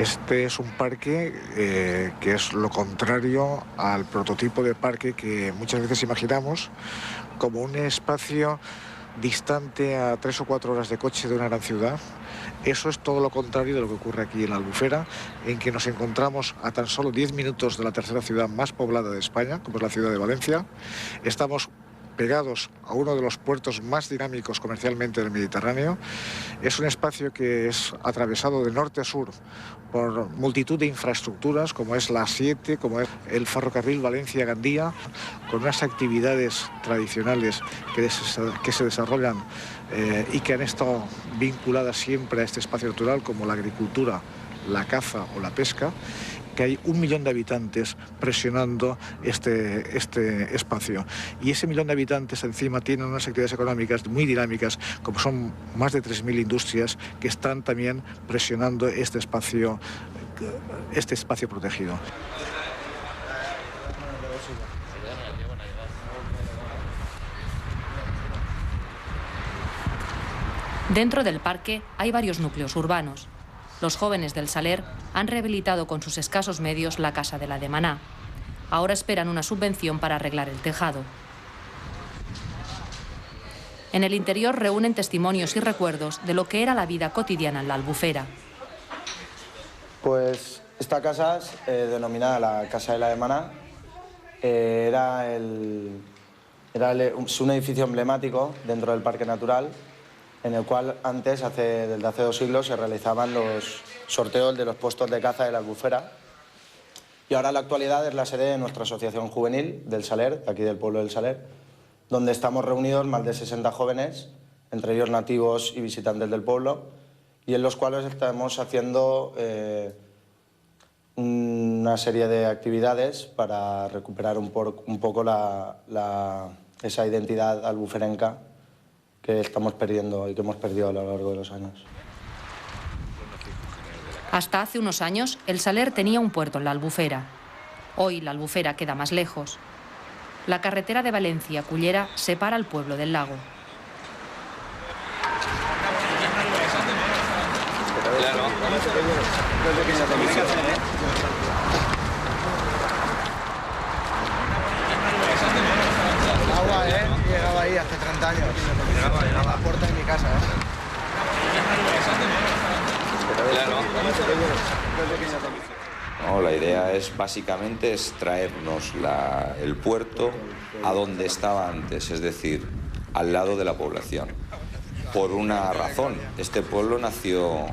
Este es un parque que es lo contrario al prototipo de parque que muchas veces imaginamos como un espacio distante a 3 o 4 horas de coche de una gran ciudad. Eso es todo lo contrario de lo que ocurre aquí en la Albufera, en que nos encontramos a tan solo 10 minutos de la tercera ciudad más poblada de España, como es la ciudad de Valencia. Estamos pegados a uno de los puertos más dinámicos comercialmente del Mediterráneo. Es un espacio que es atravesado de norte a sur por multitud de infraestructuras, como es la A7, como es el ferrocarril Valencia-Gandía, con unas actividades tradicionales que se desarrollan y que han estado vinculadas siempre a este espacio natural, como la agricultura, la caza o la pesca, que hay 1 millón de habitantes presionando este espacio. Y ese 1 millón de habitantes encima tienen unas actividades económicas muy dinámicas, como son más de 3.000 industrias que están también presionando este espacio protegido. Dentro del parque hay varios núcleos urbanos. Los jóvenes del Saler han rehabilitado con sus escasos medios la casa de la Demaná. Ahora esperan una subvención para arreglar el tejado. En el interior reúnen testimonios y recuerdos de lo que era la vida cotidiana en la Albufera. Pues esta casa es denominada la Casa de la Demaná. Es un edificio emblemático dentro del Parque Natural, en el cual antes, desde hace 2 siglos, se realizaban los sorteos de los puestos de caza de la Albufera. Y ahora en la actualidad es la sede de nuestra asociación juvenil del Saler, aquí del pueblo del Saler, donde estamos reunidos más de 60 jóvenes, entre ellos nativos y visitantes del pueblo, y en los cuales estamos haciendo una serie de actividades para recuperar un poco esa identidad albuferenca que estamos perdiendo y que hemos perdido a lo largo de los años. Hasta hace unos años, el Saler tenía un puerto en la Albufera. Hoy la Albufera queda más lejos. La carretera de Valencia a Cullera separa al pueblo del lago. Llegaba ahí hace 30 años. Llegaba a la puerta de mi casa, No, la idea es básicamente traernos el puerto a donde estaba antes, es decir, al lado de la población. Por una razón, este pueblo nació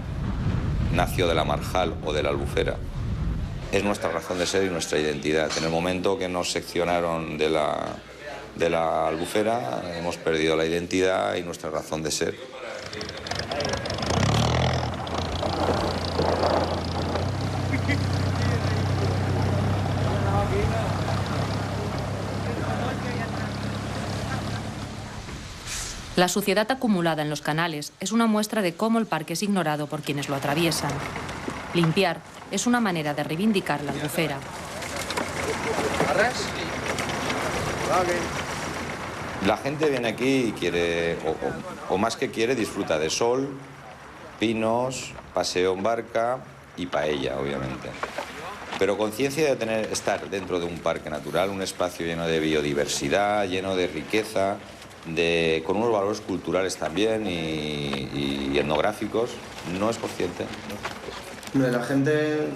de la Marjal o de la Albufera. Es nuestra razón de ser y nuestra identidad. En el momento que nos seccionaron de la Albufera, hemos perdido la identidad y nuestra razón de ser. La suciedad acumulada en los canales es una muestra de cómo el parque es ignorado por quienes lo atraviesan. Limpiar es una manera de reivindicar la Albufera. La gente viene aquí y quiere, o más que quiere, disfruta de sol, pinos, paseo en barca y paella, obviamente. Pero conciencia de estar dentro de un parque natural, un espacio lleno de biodiversidad, lleno de riqueza, con unos valores culturales también y etnográficos, no es consciente. La gente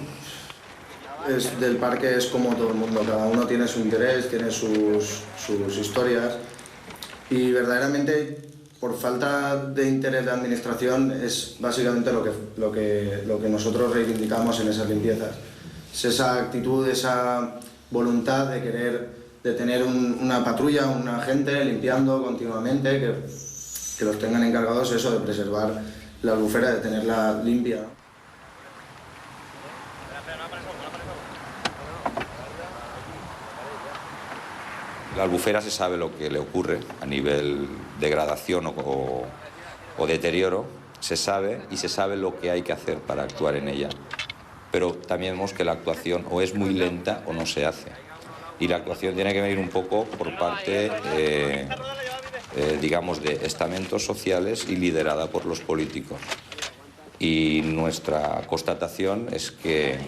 del parque es como todo el mundo, cada uno tiene su interés, tiene sus historias y verdaderamente por falta de interés de administración es básicamente lo que nosotros reivindicamos en esas limpiezas. Es esa actitud, esa voluntad de tener una patrulla, un agente limpiando continuamente, que los tengan encargados eso, de preservar la albufera, de tenerla limpia. La Albufera se sabe lo que le ocurre a nivel degradación o deterioro, se sabe y se sabe lo que hay que hacer para actuar en ella. Pero también vemos que la actuación o es muy lenta o no se hace. Y la actuación tiene que venir un poco por parte, digamos, de estamentos sociales y liderada por los políticos. Y nuestra constatación es que,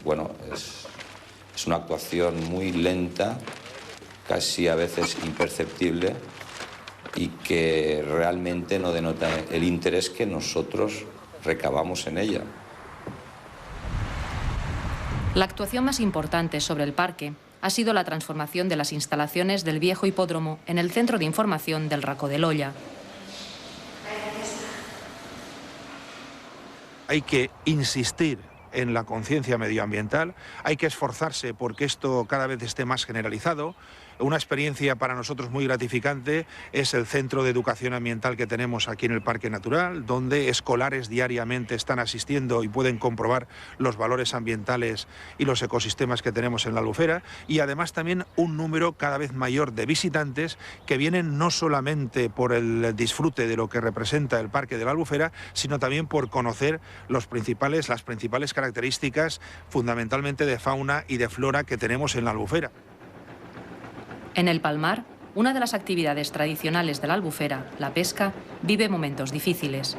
bueno, es una actuación muy lenta, casi a veces imperceptible, y que realmente no denota el interés que nosotros recabamos en ella. La actuación más importante sobre el parque ha sido la transformación de las instalaciones del viejo hipódromo en el centro de información del Racó de l'Olla. Hay que insistir en la conciencia medioambiental, hay que esforzarse porque esto cada vez esté más generalizado. Una experiencia para nosotros muy gratificante es el centro de educación ambiental que tenemos aquí en el Parque Natural, donde escolares diariamente están asistiendo y pueden comprobar los valores ambientales y los ecosistemas que tenemos en la Albufera, y además también un número cada vez mayor de visitantes que vienen no solamente por el disfrute de lo que representa el Parque de la Albufera, sino también por conocer las principales características fundamentalmente de fauna y de flora que tenemos en la Albufera. En el Palmar, una de las actividades tradicionales de la Albufera, la pesca, vive momentos difíciles.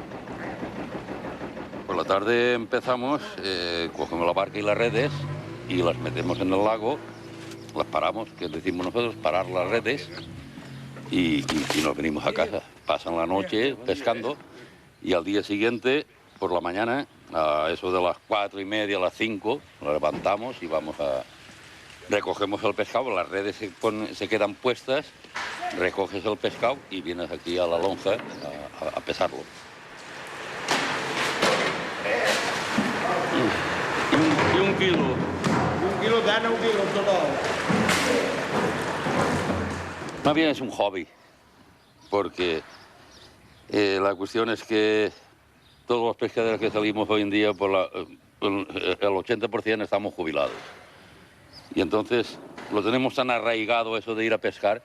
Por la tarde empezamos, cogemos la barca y las redes y las metemos en el lago, las paramos, que decimos nosotros, parar las redes y nos venimos a casa. Pasan la noche pescando y al día siguiente, por la mañana, a eso de las 4:30, a las 5, nos levantamos y vamos a... Recogemos el pescado, las redes se quedan puestas, recoges el pescado y vienes aquí a la lonja a pesarlo. Y un kilo. Un kilo gana, un kilo todo. Más bien es un hobby, porque la cuestión es que todos los pescadores que salimos hoy en día, el 80% estamos jubilados. Y entonces lo tenemos tan arraigado eso de ir a pescar,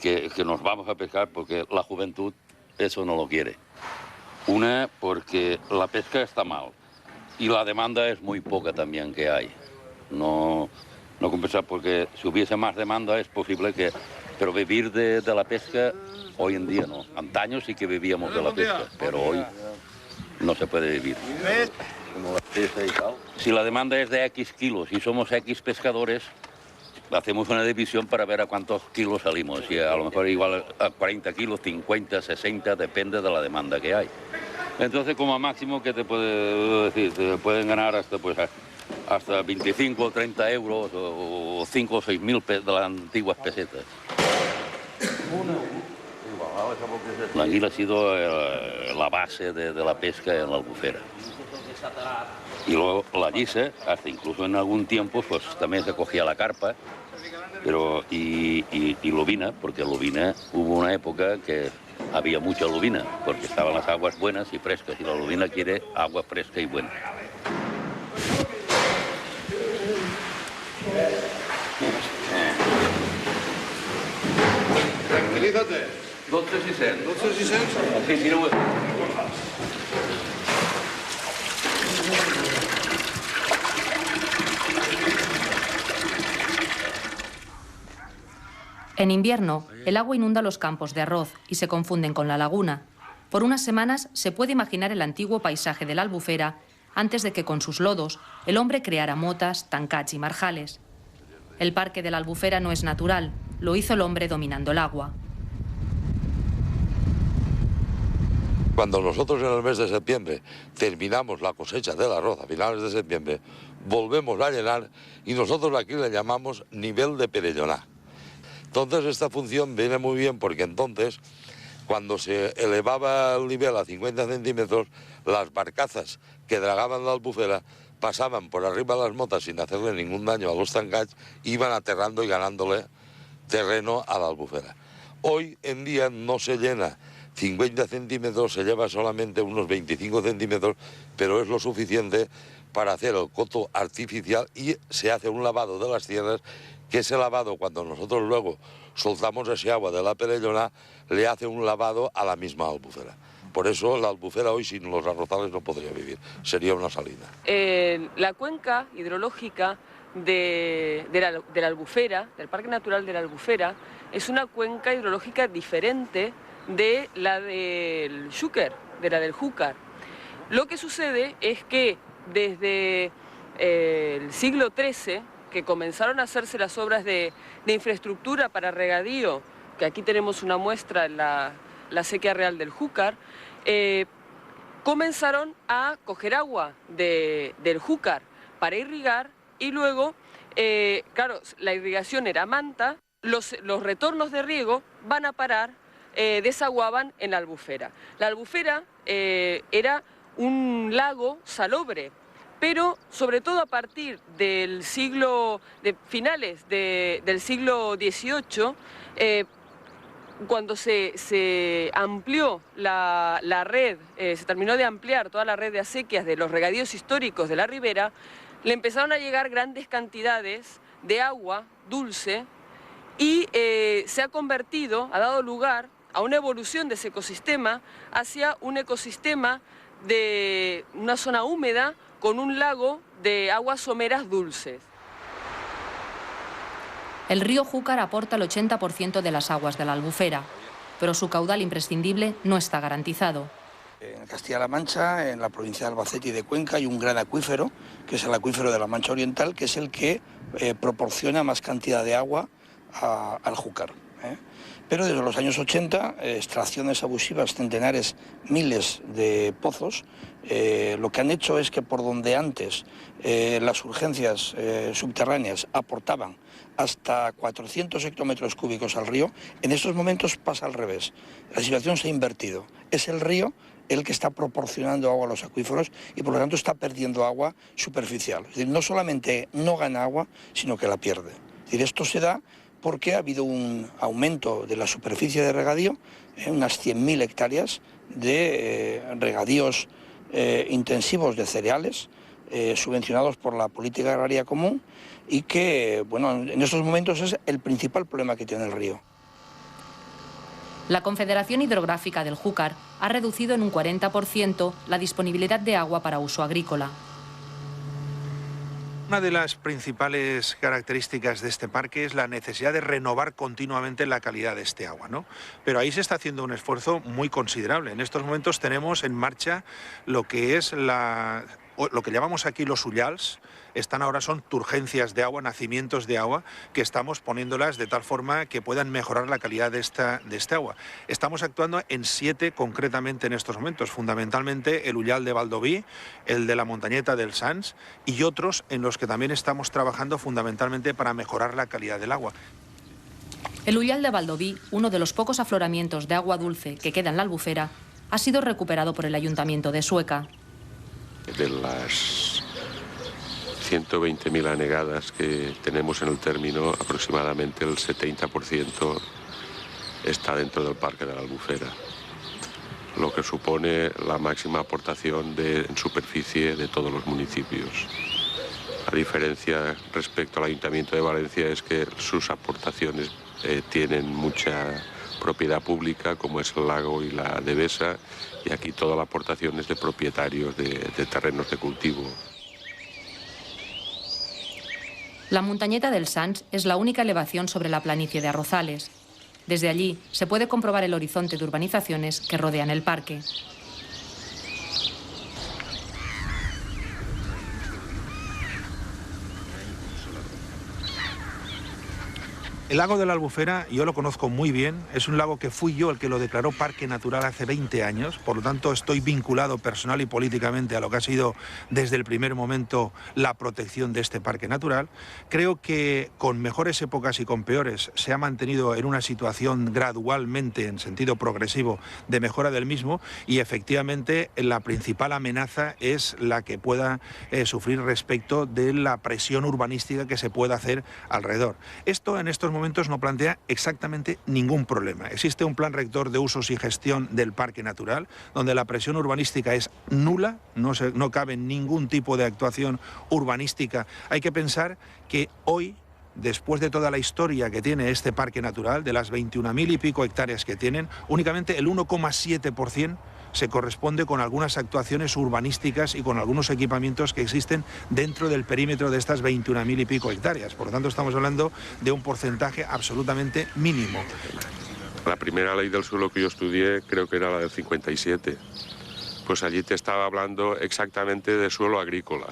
que nos vamos a pescar porque la juventud eso no lo quiere. Una, porque la pesca está mal y la demanda es muy poca también que hay. No compensa, porque si hubiese más demanda es posible que... Pero vivir de la pesca hoy en día no. Antaño sí que vivíamos de la pesca, pero hoy no se puede vivir. Como la pesca y tal. Si la demanda es de X kilos y somos X pescadores, hacemos una división para ver a cuántos kilos salimos. Y a lo mejor igual a 40 kilos, 50, 60, depende de la demanda que hay. Entonces, como máximo, ¿qué te puedo decir? Te pueden ganar hasta 25 o 30 euros o 5 o 6 mil de las antiguas pesetas. La anguila ha sido la base de la pesca en la Albufera. Y luego la llissa, hasta incluso en algún tiempo, pues también se cogía la carpa, pero y lubina, porque lubina hubo una época que había mucha lubina, porque estaban las aguas buenas y frescas, y la lubina quiere agua fresca y buena. Tranquilízate. 12,600. 12,600? Sí, no. En invierno, el agua inunda los campos de arroz y se confunden con la laguna. Por unas semanas se puede imaginar el antiguo paisaje de la Albufera antes de que con sus lodos el hombre creara motas, tancats y marjales. El parque de la Albufera no es natural, lo hizo el hombre dominando el agua. Cuando nosotros en el mes de septiembre terminamos la cosecha del arroz a finales de septiembre, volvemos a llenar y nosotros aquí le llamamos nivel de Perelloná. Entonces esta función viene muy bien porque entonces, cuando se elevaba el nivel a 50 centímetros, las barcazas que dragaban la Albufera pasaban por arriba de las motas sin hacerle ningún daño a los tancats, iban aterrando y ganándole terreno a la Albufera. Hoy en día no se llena 50 centímetros, se lleva solamente unos 25 centímetros, pero es lo suficiente para hacer el coto artificial y se hace un lavado de las tierras, que ese lavado, cuando nosotros luego soltamos ese agua de la Perelloná, le hace un lavado a la misma Albufera. Por eso la Albufera hoy sin los arrozales no podría vivir, sería una salina. La cuenca hidrológica de la Albufera, del Parque Natural de la Albufera, es una cuenca hidrológica diferente de la del Xúquer, de la del Júcar. Lo que sucede es que desde el siglo XIII, que comenzaron a hacerse las obras de infraestructura para regadío, que aquí tenemos una muestra en la Acequia Real del Júcar, comenzaron a coger agua del Júcar para irrigar y luego, claro, la irrigación era manta, los retornos de riego van a parar, desaguaban en la Albufera. La Albufera era un lago salobre, pero sobre todo a partir del finales del siglo XVIII, cuando se amplió la red, se terminó de ampliar toda la red de acequias de los regadíos históricos de la ribera, le empezaron a llegar grandes cantidades de agua dulce y se ha dado lugar a una evolución de ese ecosistema hacia un ecosistema de una zona húmeda con un lago de aguas someras dulces. El río Júcar aporta el 80% de las aguas de la Albufera, pero su caudal imprescindible no está garantizado. En Castilla-La Mancha, en la provincia de Albacete y de Cuenca, hay un gran acuífero, que es el acuífero de la Mancha Oriental, que es el que proporciona más cantidad de agua al Júcar. Pero desde los años 80, extracciones abusivas, centenares, miles de pozos, lo que han hecho es que por donde antes las urgencias subterráneas aportaban hasta 400 hectómetros cúbicos al río, en estos momentos pasa al revés. La situación se ha invertido. Es el río el que está proporcionando agua a los acuíferos y por lo tanto está perdiendo agua superficial. Es decir, no solamente no gana agua, sino que la pierde. Es decir, esto se da porque ha habido un aumento de la superficie de regadío, unas 100.000 hectáreas de regadíos intensivos de cereales, subvencionados por la política agraria común y que, bueno, en estos momentos es el principal problema que tiene el río. La Confederación Hidrográfica del Júcar ha reducido en un 40% la disponibilidad de agua para uso agrícola. Una de las principales características de este parque es la necesidad de renovar continuamente la calidad de este agua, ¿no? Pero ahí se está haciendo un esfuerzo muy considerable. En estos momentos tenemos en marcha lo que es lo que llamamos aquí los ullals. Son turgencias de agua, nacimientos de agua, que estamos poniéndolas de tal forma que puedan mejorar la calidad de esta agua. Estamos actuando en 7 concretamente en estos momentos, fundamentalmente el ullal de Baldoví, el de la Montañeta del Sants y otros en los que también estamos trabajando fundamentalmente para mejorar la calidad del agua. El ullal de Baldoví, uno de los pocos afloramientos de agua dulce que queda en la Albufera, ha sido recuperado por el Ayuntamiento de Sueca. De las 120.000 anegadas que tenemos en el término, aproximadamente el 70% está dentro del Parque de la Albufera, lo que supone la máxima aportación en superficie de todos los municipios. La diferencia respecto al Ayuntamiento de Valencia es que sus aportaciones tienen mucha propiedad pública, como es el lago y la devesa, y aquí toda la aportación es de propietarios de terrenos de cultivo. La Montañeta del Sants es la única elevación sobre la planicie de Arrozales. Desde allí se puede comprobar el horizonte de urbanizaciones que rodean el parque. El lago de la Albufera yo lo conozco muy bien, es un lago que fui yo el que lo declaró parque natural hace 20 años, por lo tanto estoy vinculado personal y políticamente a lo que ha sido desde el primer momento la protección de este parque natural. Creo que con mejores épocas y con peores se ha mantenido en una situación gradualmente, en sentido progresivo, de mejora del mismo y efectivamente la principal amenaza es la que pueda sufrir respecto de la presión urbanística que se pueda hacer alrededor. Esto en estos momentos no plantea exactamente ningún problema. Existe un plan rector de usos y gestión del parque natural, donde la presión urbanística es nula, no cabe ningún tipo de actuación urbanística. Hay que pensar que hoy, después de toda la historia que tiene este parque natural, de las 21.000 y pico hectáreas que tienen, únicamente el 1,7% se corresponde con algunas actuaciones urbanísticas y con algunos equipamientos que existen dentro del perímetro de estas 21.000 y pico hectáreas. Por lo tanto, estamos hablando de un porcentaje absolutamente mínimo. La primera ley del suelo que yo estudié creo que era la del 57. pues allí te estaba hablando exactamente de suelo agrícola.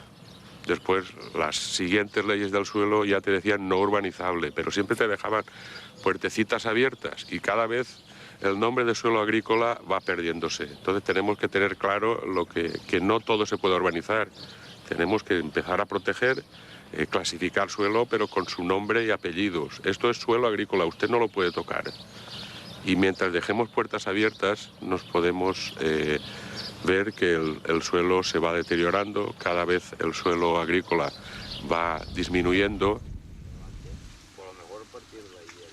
Después las siguientes leyes del suelo ya te decían no urbanizable, pero siempre te dejaban puertecitas abiertas y cada vez el nombre de suelo agrícola va perdiéndose. Entonces tenemos que tener claro que no todo se puede urbanizar. Tenemos que empezar a proteger, clasificar suelo, pero con su nombre y apellidos. Esto es suelo agrícola, usted no lo puede tocar. Y mientras dejemos puertas abiertas, nos podemos ver que el suelo se va deteriorando, cada vez el suelo agrícola va disminuyendo.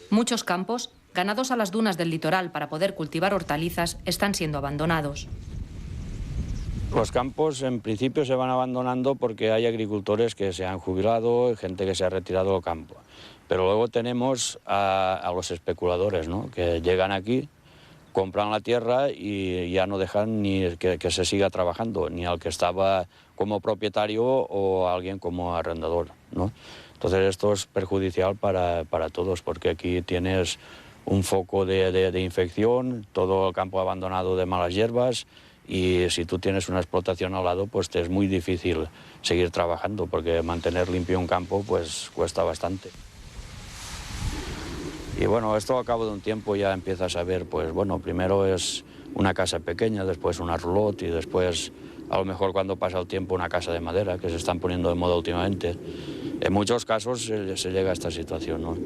Muchos campos, ganados a las dunas del litoral para poder cultivar hortalizas, están siendo abandonados. Los campos en principio se van abandonando porque hay agricultores que se han jubilado, gente que se ha retirado del campo. Pero luego tenemos a los especuladores, ¿no?, que llegan aquí, compran la tierra y ya no dejan ni que se siga trabajando, ni al que estaba como propietario o a alguien como arrendador, ¿no? Entonces esto es perjudicial para todos, porque aquí tienes un foco de infección, todo el campo abandonado de malas hierbas, y si tú tienes una explotación al lado, pues te es muy difícil seguir trabajando, porque mantener limpio un campo pues cuesta bastante. Y bueno, esto a cabo de un tiempo ya empiezas a ver, pues bueno, primero es una casa pequeña, después una roulotte y después, a lo mejor cuando pasa el tiempo, una casa de madera, que se están poniendo de moda últimamente. En muchos casos se llega a esta situación, ¿no?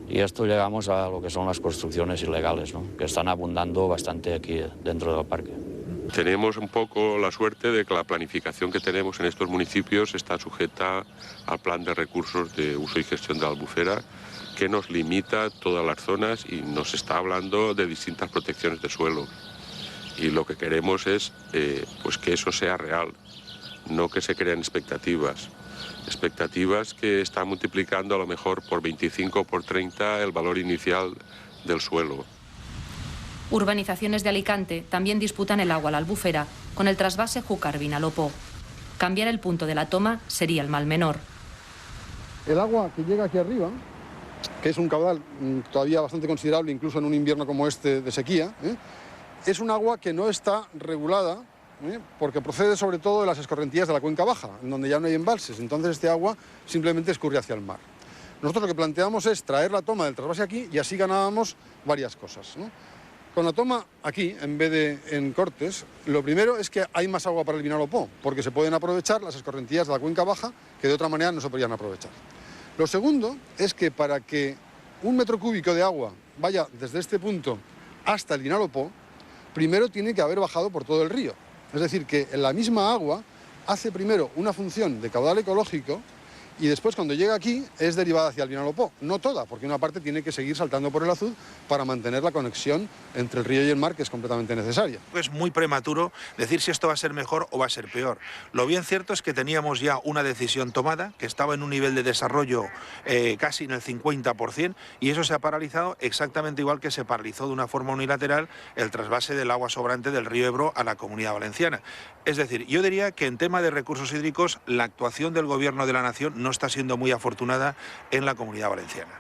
Y esto llegamos a lo que son las construcciones ilegales, ¿no?, que están abundando bastante aquí dentro del parque. Tenemos un poco la suerte de que la planificación que tenemos en estos municipios está sujeta al plan de recursos de uso y gestión de la Albufera, que nos limita todas las zonas y nos está hablando de distintas protecciones de suelo. Y lo que queremos es pues que eso sea real, no que se creen expectativas. Expectativas que están multiplicando a lo mejor por 25 o por 30 el valor inicial del suelo. Urbanizaciones de Alicante también disputan el agua a la Albufera con el trasvase Júcar-Vinalopó. Cambiar el punto de la toma sería el mal menor. El agua que llega aquí arriba, que es un caudal todavía bastante considerable, incluso en un invierno como este de sequía, es un agua que no está regulada, porque procede sobre todo de las escorrentías de la cuenca baja, en donde ya no hay embalses. Entonces este agua simplemente escurre hacia el mar. Nosotros lo que planteamos es traer la toma del trasvase aquí y así ganábamos varias cosas, ¿no? Con la toma aquí, en vez de en Cortes, lo primero es que hay más agua para el Vinalopó, porque se pueden aprovechar las escorrentías de la cuenca baja que de otra manera no se podrían aprovechar. Lo segundo es que para que un metro cúbico de agua vaya desde este punto hasta el Vinalopó, primero tiene que haber bajado por todo el río. Es decir, que la misma agua hace primero una función de caudal ecológico y después cuando llega aquí es derivada hacia el Vinalopó. No toda, porque una parte tiene que seguir saltando por el Azud para mantener la conexión entre el río y el mar, que es completamente necesaria. Es muy prematuro decir si esto va a ser mejor o va a ser peor. Lo bien cierto es que teníamos ya una decisión tomada, que estaba en un nivel de desarrollo casi en el 50%, y eso se ha paralizado exactamente igual que se paralizó de una forma unilateral el trasvase del agua sobrante del río Ebro a la Comunidad Valenciana. Es decir, yo diría que en tema de recursos hídricos la actuación del Gobierno de la Nación no está siendo muy afortunada en la Comunidad Valenciana.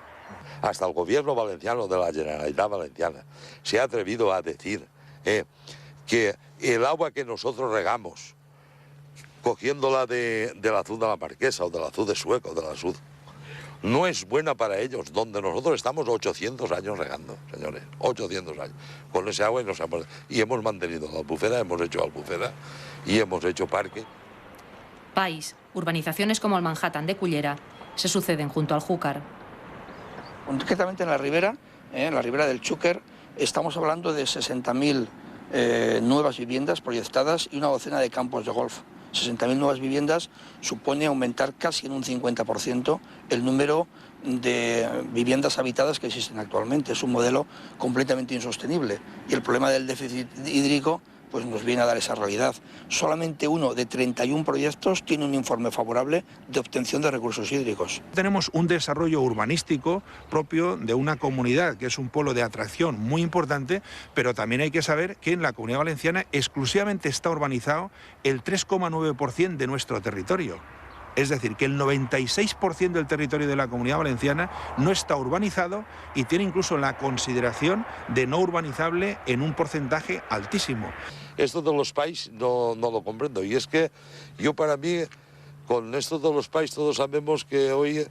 Hasta el Gobierno valenciano de la Generalitat Valenciana se ha atrevido a decir que el agua que nosotros regamos, cogiéndola del Azud de la Marquesa o del Azud de Sueco, del Azud, no es buena para ellos, donde nosotros estamos 800 años regando, señores, 800 años. Con ese agua y hemos mantenido la Albufera, hemos hecho Albufera y hemos hecho parque. País, urbanizaciones como el Manhattan de Cullera, se suceden junto al Júcar. Concretamente en la ribera del Xúquer, estamos hablando de 60.000 nuevas viviendas proyectadas y una docena de campos de golf. 60.000 nuevas viviendas supone aumentar casi en un 50% el número de viviendas habitadas que existen actualmente. Es un modelo completamente insostenible y el problema del déficit hídrico pues nos viene a dar esa realidad. Solamente uno de 31 proyectos tiene un informe favorable de obtención de recursos hídricos. Tenemos un desarrollo urbanístico propio de una comunidad que es un polo de atracción muy importante, pero también hay que saber que en la Comunidad Valenciana exclusivamente está urbanizado el 3,9% de nuestro territorio. Es decir, que el 96% del territorio de la Comunidad Valenciana no está urbanizado y tiene incluso la consideración de no urbanizable en un porcentaje altísimo. Esto de los PAIs no lo comprendo. Y es que yo, para mí, con esto de los PAIs todos sabemos que hoy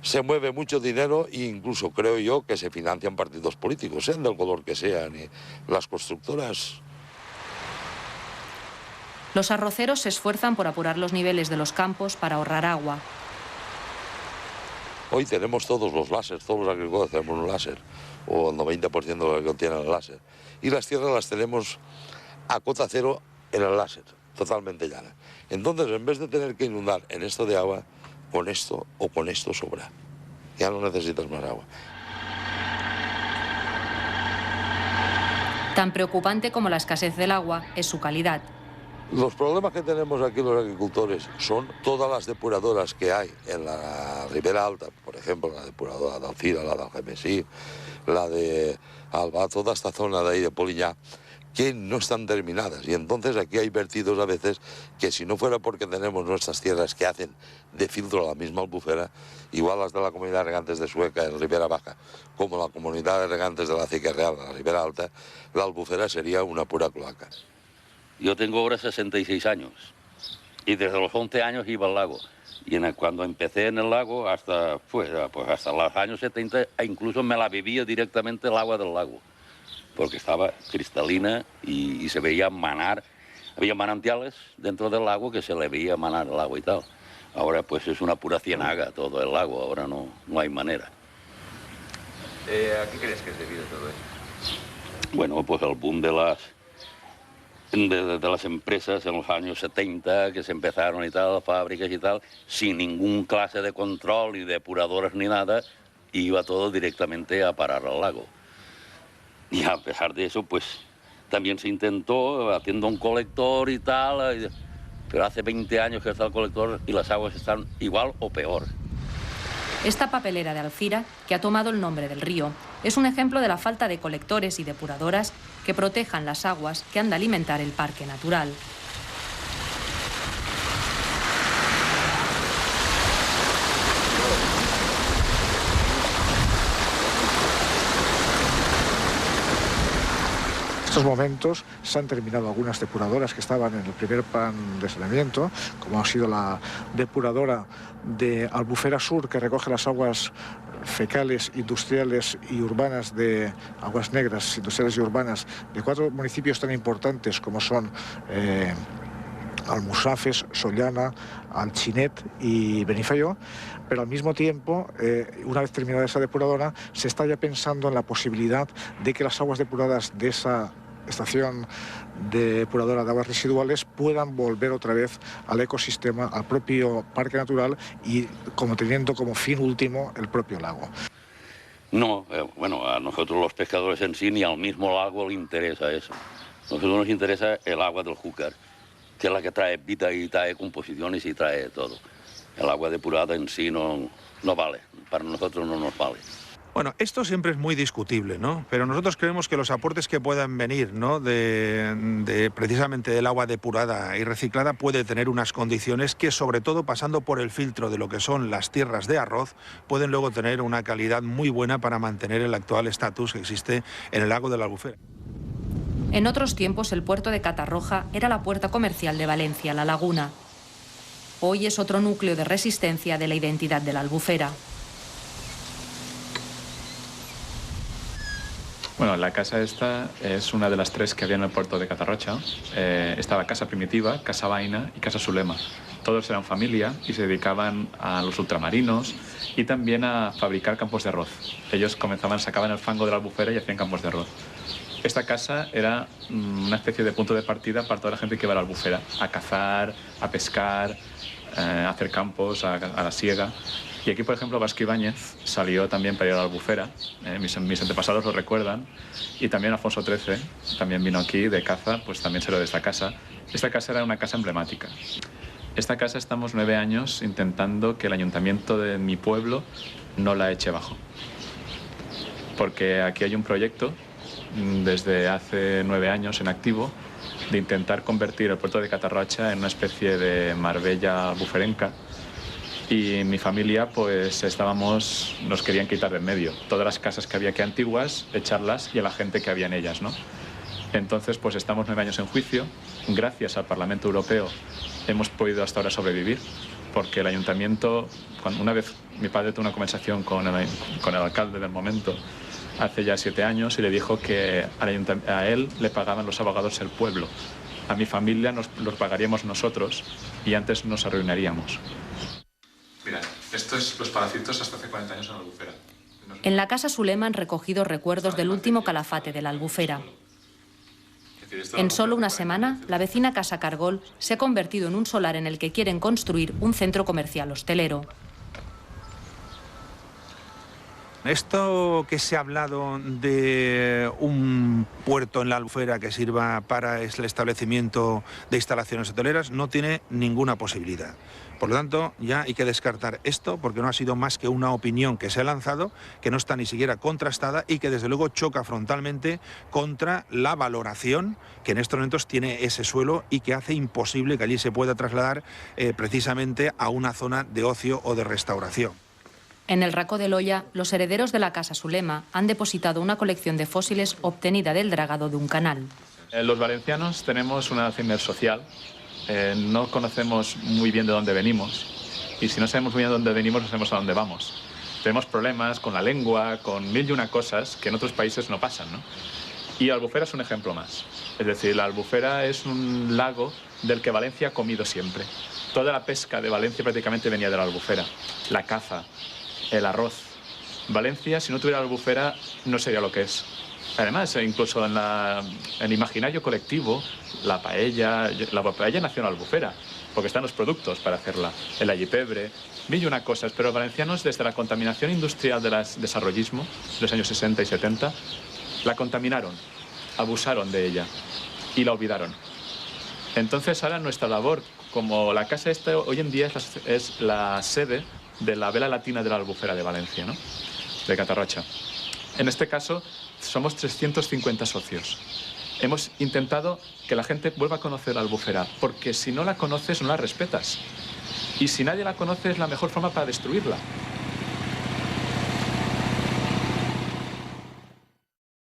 se mueve mucho dinero e incluso creo yo que se financian partidos políticos, sean del color que sean, y las constructoras. Los arroceros se esfuerzan por apurar los niveles de los campos para ahorrar agua. Hoy tenemos todos los láseres, todos los agricultores tenemos un láser, o el 90% de los agricultores tienen el láser. Y las tierras las tenemos a cota cero en el láser, totalmente llana. Entonces, en vez de tener que inundar en esto de agua, con esto o con esto sobra. Ya no necesitas más agua. Tan preocupante como la escasez del agua es su calidad. Los problemas que tenemos aquí los agricultores son todas las depuradoras que hay en la Ribera Alta, por ejemplo, la depuradora de Alcira, la de Algemesí, la de Alba, toda esta zona de ahí de Poliñá, que no están terminadas. Y entonces aquí hay vertidos a veces que, si no fuera porque tenemos nuestras tierras que hacen de filtro a la misma Albufera, igual las de la Comunidad de Regantes de Sueca en Ribera Baja, como la Comunidad de Regantes de la Cique Real en la Ribera Alta, la Albufera sería una pura cloaca. Yo tengo ahora 66 años y desde los 11 años iba al lago. Y cuando empecé en el lago hasta los años 70, incluso me la bebía directamente el agua del lago, porque estaba cristalina y se veía manar. Había manantiales dentro del lago que se le veía manar el agua y tal. Ahora pues es una pura ciénaga todo el lago, ahora no hay manera. ¿A qué crees que es debido todo esto? Bueno, pues el boom de las empresas en los años 70, que se empezaron y tal, fábricas y tal, sin ningún clase de control, ni depuradoras ni nada, iba todo directamente a parar al lago. Y a pesar de eso, pues también se intentó haciendo un colector y tal, pero hace 20 años que está el colector y las aguas están igual o peor. Esta papelera de Alcira, que ha tomado el nombre del río, es un ejemplo de la falta de colectores y depuradoras que protejan las aguas que han de alimentar el parque natural. En estos momentos se han terminado algunas depuradoras que estaban en el primer plan de saneamiento, como ha sido la depuradora de Albufera Sur, que recoge las aguas fecales, industriales y urbanas, de aguas negras, industriales y urbanas, de 4 municipios tan importantes como son Almusafes, Sollana, Alchinet y Benifaió, pero al mismo tiempo, una vez terminada esa depuradora, se está ya pensando en la posibilidad de que las aguas depuradas de esa estación depuradora de aguas residuales puedan volver otra vez al ecosistema, al propio parque natural y teniendo como fin último el propio lago. No, bueno, a nosotros los pescadores en sí ni al mismo lago le interesa eso. A nosotros nos interesa el agua del Júcar, que es la que trae vida y trae composiciones y trae todo. El agua depurada en sí no vale, para nosotros no nos vale. Bueno, esto siempre es muy discutible, ¿no? Pero nosotros creemos que los aportes que puedan venir, ¿no?, de precisamente del agua depurada y reciclada, puede tener unas condiciones que, sobre todo pasando por el filtro de lo que son las tierras de arroz, pueden luego tener una calidad muy buena para mantener el actual estatus que existe en el lago de la Albufera. En otros tiempos, el puerto de Catarroja era la puerta comercial de Valencia, la laguna. Hoy es otro núcleo de resistencia de la identidad de la Albufera. Bueno, la casa esta es una de las 3 que había en el puerto de Catarroja. Estaba Casa Primitiva, Casa Vaina y Casa Sulema. Todos eran familia y se dedicaban a los ultramarinos y también a fabricar campos de arroz. Ellos sacaban el fango de la Albufera y hacían campos de arroz. Esta casa era una especie de punto de partida para toda la gente que iba a la Albufera, a cazar, a pescar, a hacer campos, a la siega. Y aquí, por ejemplo, Vasco Ibáñez salió también para ir a la Albufera, mis antepasados lo recuerdan, y también Alfonso XIII también vino aquí de caza, pues también se lo de esta casa. Esta casa era una casa emblemática. Esta casa estamos 9 años intentando que el ayuntamiento de mi pueblo no la eche abajo. Porque aquí hay un proyecto desde hace 9 años en activo de intentar convertir el puerto de Catarrocha en una especie de Marbella albuferenca. Y mi familia, pues nos querían quitar de en medio. Todas las casas que había aquí antiguas, echarlas, y a la gente que había en ellas, ¿no? Entonces, pues estamos 9 años en juicio. Gracias al Parlamento Europeo hemos podido hasta ahora sobrevivir, porque el ayuntamiento, una vez mi padre tuvo una conversación con el alcalde del momento, hace ya 7 años, y le dijo que a él le pagaban los abogados del pueblo. A mi familia los pagaríamos nosotros, y antes nos arruinaríamos. Mira, esto es los palacitos hasta hace 40 años en la Albufera. En la Casa Sulema han recogido recuerdos del último calafate de la Albufera. En solo una semana, la vecina Casa Cargol se ha convertido en un solar en el que quieren construir un centro comercial hostelero. Esto que se ha hablado de un puerto en la Albufera que sirva para el establecimiento de instalaciones hoteleras no tiene ninguna posibilidad. Por lo tanto, ya hay que descartar esto porque no ha sido más que una opinión que se ha lanzado, que no está ni siquiera contrastada y que desde luego choca frontalmente contra la valoración que en estos momentos tiene ese suelo y que hace imposible que allí se pueda trasladar precisamente a una zona de ocio o de restauración. En el Racó del Olla, los herederos de la Casa Sulema han depositado una colección de fósiles obtenida del dragado de un canal. Los valencianos tenemos una Alzheimer social. No conocemos muy bien de dónde venimos, y si no sabemos muy bien de dónde venimos, no sabemos a dónde vamos. Tenemos problemas con la lengua, con mil y una cosas que en otros países no pasan, ¿no? Y la Albufera es un ejemplo más. Es decir, la Albufera es un lago del que Valencia ha comido siempre. Toda la pesca de Valencia prácticamente venía de la Albufera. La caza, el arroz. Valencia, si no tuviera la Albufera, no sería lo que es. Además, incluso en el imaginario colectivo, la paella nació en la Albufera, porque están los productos para hacerla. El allipebre, mil y una cosas, pero los valencianos, desde la contaminación industrial del desarrollismo, de los años 60 y 70, la contaminaron, abusaron de ella y la olvidaron. Entonces ahora nuestra labor, como la casa esta hoy en día es la sede de la vela latina de la Albufera de Valencia, ¿no? De Catarrocha. En este caso somos 350 socios. Hemos intentado que la gente vuelva a conocer la Albufera, porque si no la conoces no la respetas. Y si nadie la conoce es la mejor forma para destruirla.